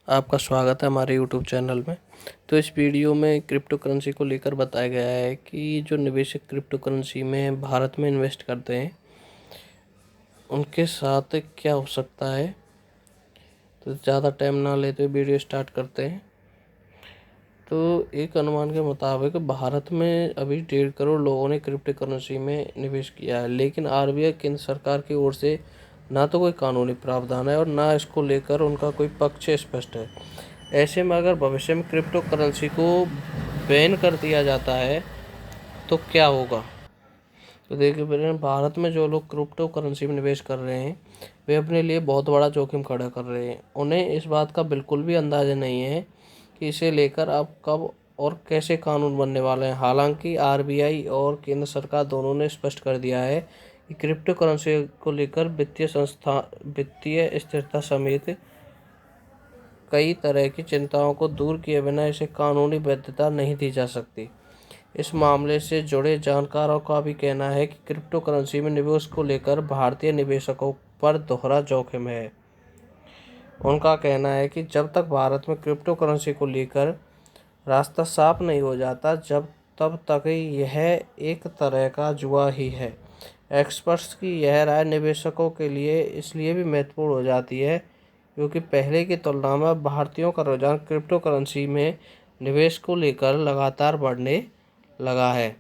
आपका स्वागत है हमारे यूट्यूब चैनल में। तो इस वीडियो में क्रिप्टो करेंसी को लेकर बताया गया है कि जो निवेशक क्रिप्टो करेंसी में भारत में इन्वेस्ट करते हैं उनके साथ क्या हो सकता है। तो ज़्यादा टाइम ना लेते हुए वीडियो स्टार्ट करते हैं। तो एक अनुमान के मुताबिक भारत में अभी 1.5 करोड़ लोगों ने क्रिप्टो करेंसी में निवेश किया है, लेकिन आरबीआई केंद्र सरकार की ओर से ना तो कोई कानूनी प्रावधान है और ना इसको लेकर उनका कोई पक्ष स्पष्ट है। ऐसे में अगर भविष्य में क्रिप्टो करेंसी को बैन कर दिया जाता है तो क्या होगा। तो देखिए, भारत में जो लोग क्रिप्टो करेंसी में निवेश कर रहे हैं वे अपने लिए बहुत बड़ा जोखिम खड़ा कर रहे हैं। उन्हें इस बात का बिल्कुल भी अंदाजा नहीं है कि इसे लेकर अब कब और कैसे कानून बनने वाले हैं। हालांकि आरबीआई और केंद्र सरकार दोनों ने स्पष्ट कर दिया है कि क्रिप्टो करेंसी को लेकर वित्तीय स्थिरता समेत कई तरह की चिंताओं को दूर किए बिना इसे कानूनी वैधता नहीं दी जा सकती। इस मामले से जुड़े जानकारों का भी कहना है कि क्रिप्टो करेंसी में निवेश को लेकर भारतीय निवेशकों पर दोहरा जोखिम है। उनका कहना है कि जब तक भारत में क्रिप्टो करेंसी को लेकर रास्ता साफ नहीं हो जाता तब तक यह एक तरह का जुआ ही है। एक्सपर्ट्स की यह राय निवेशकों के लिए इसलिए भी महत्वपूर्ण हो जाती है क्योंकि पहले की तुलना में भारतीयों का रुझान क्रिप्टो करेंसी में निवेश को लेकर लगातार बढ़ने लगा है।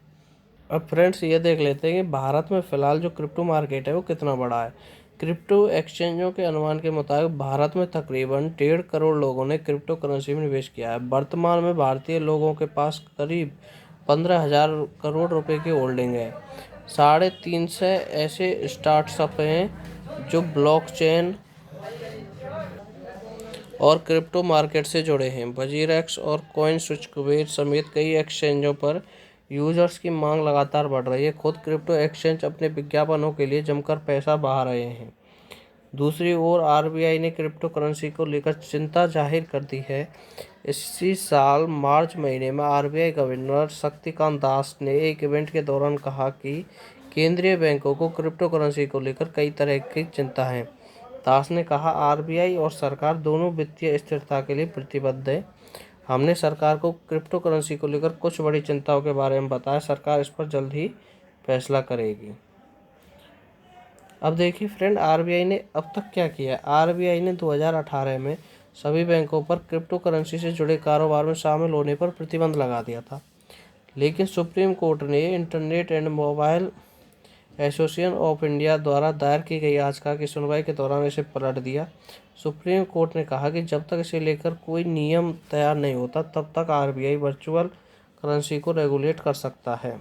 अब फ्रेंड्स, ये देख लेते हैं कि भारत में फ़िलहाल जो क्रिप्टो मार्केट है वो कितना बड़ा है। क्रिप्टो एक्सचेंजों के अनुमान के मुताबिक भारत में तकरीबन 1.5 करोड़ लोगों ने क्रिप्टो करेंसी में निवेश किया है। वर्तमान में भारतीय लोगों के पास करीब 15,000 करोड़ रुपए की होल्डिंग है। 350 ऐसे स्टार्टअप हैं जो ब्लॉकचेन और क्रिप्टो मार्केट से जुड़े हैं। वजीरक्स और कॉइन स्विच कुबेर समेत कई एक्सचेंजों पर यूजर्स की मांग लगातार बढ़ रही है। खुद क्रिप्टो एक्सचेंज अपने विज्ञापनों के लिए जमकर पैसा बहा रहे हैं। दूसरी ओर आरबीआई ने क्रिप्टो करेंसी को लेकर चिंता जाहिर कर दी है। इसी साल मार्च महीने में आरबीआई गवर्नर शक्तिकांत दास ने एक इवेंट के दौरान कहा कि केंद्रीय बैंकों को क्रिप्टो करेंसी को लेकर कई तरह की चिंता है। दास ने कहा, आरबीआई और सरकार दोनों वित्तीय स्थिरता के लिए प्रतिबद्ध है। हमने सरकार को क्रिप्टो करेंसी को लेकर कुछ बड़ी चिंताओं के बारे में बताया। सरकार इस पर जल्द ही फैसला करेगी। अब देखिए फ्रेंड, आरबीआई ने अब तक क्या किया। आरबीआई ने 2018 में सभी बैंकों पर क्रिप्टो करेंसी से जुड़े कारोबार में शामिल होने पर प्रतिबंध लगा दिया था, लेकिन सुप्रीम कोर्ट ने internet and mobile association of India द्वारा दायर की गई याचिका की सुनवाई के दौरान इसे पलट दिया। सुप्रीम कोर्ट ने कहा कि जब तक इसे लेकर कोई नियम तैयार नहीं होता तब तक आरबीआई वर्चुअल करेंसी को रेगुलेट कर सकता है,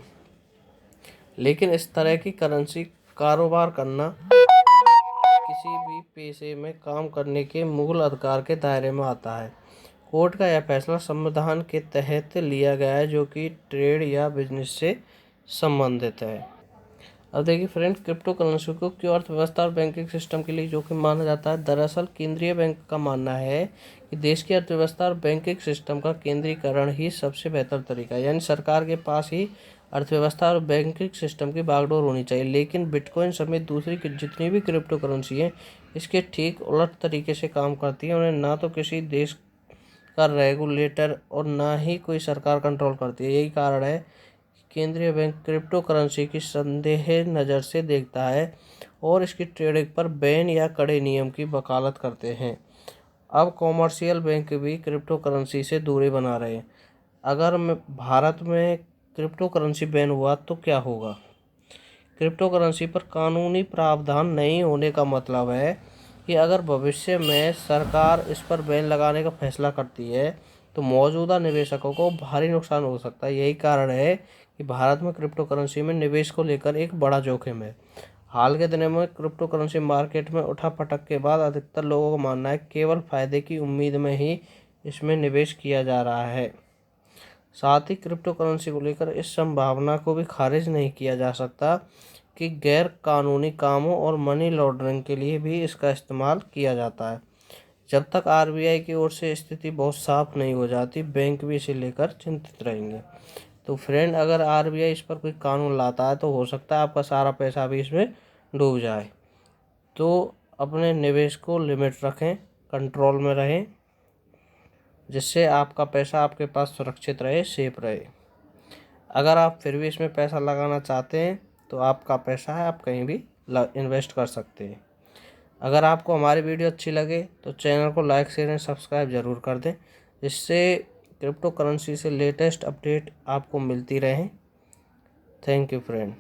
लेकिन इस तरह की करेंसी कारोबार करना किसी भी पेशे में काम करने के मूल अधिकार के दायरे में आता है। कोर्ट का यह फैसला संविधान के तहत लिया गया है, जो कि ट्रेड या बिजनेस से संबंधित है। अब देखिए फ्रेंड्स, क्रिप्टो करेंसी को क्यों अर्थव्यवस्था और बैंकिंग सिस्टम के लिए जोखिम माना जाता है। दरअसल केंद्रीय बैंक का मानना है कि देश की अर्थव्यवस्था और बैंकिंग सिस्टम का केंद्रीकरण ही सबसे बेहतर तरीका है। यानी सरकार के पास ही अर्थव्यवस्था और बैंकिंग सिस्टम की बागडोर होनी चाहिए। लेकिन बिटकॉइन समेत दूसरी जितनी भी क्रिप्टो करेंसी हैं, इसके ठीक उलट तरीके से काम करती हैं। उन्हें ना तो किसी देश का रेगुलेटर और ना ही कोई सरकार कंट्रोल करती है। यही कारण है केंद्रीय बैंक क्रिप्टो करेंसी की संदेह नज़र से देखता है और इसकी ट्रेडिंग पर बैन या कड़े नियम की वकालत करते हैं। अब कॉमर्शियल बैंक भी क्रिप्टो करेंसी से दूरी बना रहे हैं। अगर भारत में क्रिप्टो करेंसी बैन हुआ तो क्या होगा। क्रिप्टो करेंसी पर कानूनी प्रावधान नहीं होने का मतलब है कि अगर भविष्य में सरकार इस पर बैन लगाने का फैसला करती है तो मौजूदा निवेशकों को भारी नुकसान हो सकता है। यही कारण है कि भारत में क्रिप्टो करेंसी में निवेश को लेकर एक बड़ा जोखिम है। हाल के दिनों में क्रिप्टो करेंसी मार्केट में उठापटक के बाद अधिकतर लोगों का मानना है केवल फायदे की उम्मीद में ही इसमें निवेश किया जा रहा है। साथ ही क्रिप्टो करेंसी को लेकर इस संभावना को भी खारिज नहीं किया जा सकता कि गैर कानूनी कामों और मनी लॉन्ड्रिंग के लिए भी इसका इस्तेमाल किया जाता है। जब तक आरबीआई की ओर से स्थिति बहुत साफ नहीं हो जाती, बैंक भी इसे लेकर चिंतित रहेंगे। तो फ्रेंड, अगर आरबीआई इस पर कोई कानून लाता है तो हो सकता है आपका सारा पैसा भी इसमें डूब जाए। तो अपने निवेश को लिमिट रखें, कंट्रोल में रहें। जिससे आपका पैसा आपके पास सुरक्षित रहे, सेफ रहे। अगर आप फिर भी इसमें पैसा लगाना चाहते हैं तो आपका पैसा है, आप कहीं भी इन्वेस्ट कर सकते हैं। अगर आपको हमारी वीडियो अच्छी लगे तो चैनल को लाइक शेयर एंड सब्सक्राइब ज़रूर कर दें, जिससे क्रिप्टो करेंसी से लेटेस्ट अपडेट आपको मिलती रहे। Thank you friend.